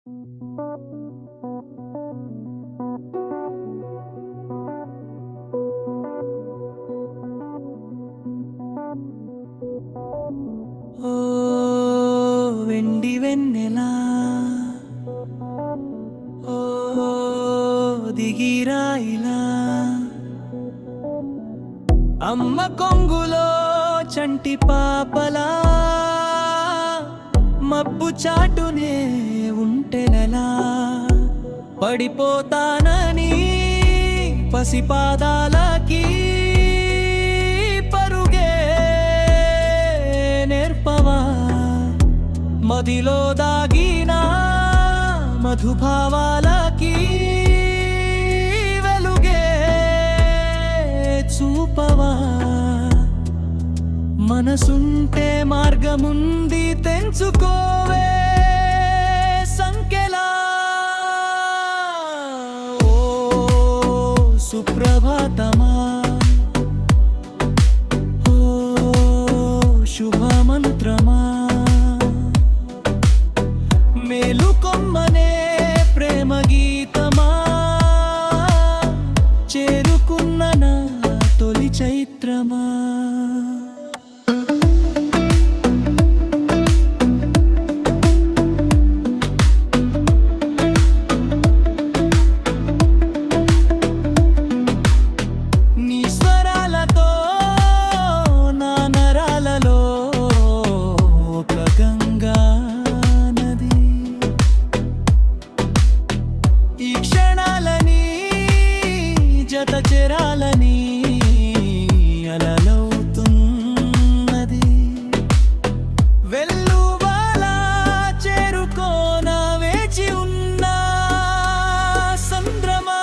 ఓ వెండి వెన్నెలా ఓ దిగిరాయిలా అమ్మ కొంగులో చంటి పాపలా మబ్బు చాటునే ఉంటెనలా పడిపోతానని పసిపాదాలకి పరుగే నేర్పవా మదిలో దాగిన మధుభావాలకి వెలుగే చూపవా మనసుంటే మార్గముంది తెంచుకోవే సంకెలా ఓ సుప్రభాతమా ఓ శుభమంత్రమా మేలుకొమ్మనే ప్రేమ గీతమా చేరుకున్న నా తొలి చైత్రమా చేరాలని అలలవుతున్నది వెల్లువాలా చేరుకోన వేచి ఉన్న సంద్రమా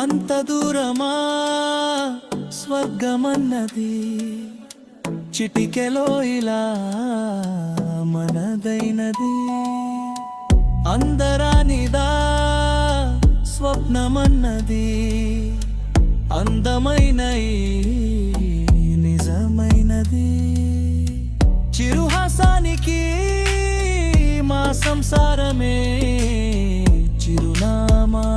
అంత దూరమా స్వర్గమన్నది చిటికెలో ఇలా మనదైనది అందరానిదా స్వప్నమన్నది అందమైన నిజమైనది చిరుహాసానికి మా సంసారమే చిరునామా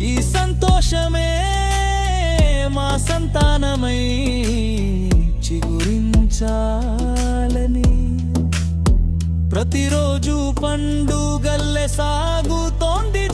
ఈ సంతోషమే మా సంతానమై చిగురించాలని ప్రతిరోజు పండుగల్లె సాగుతోంది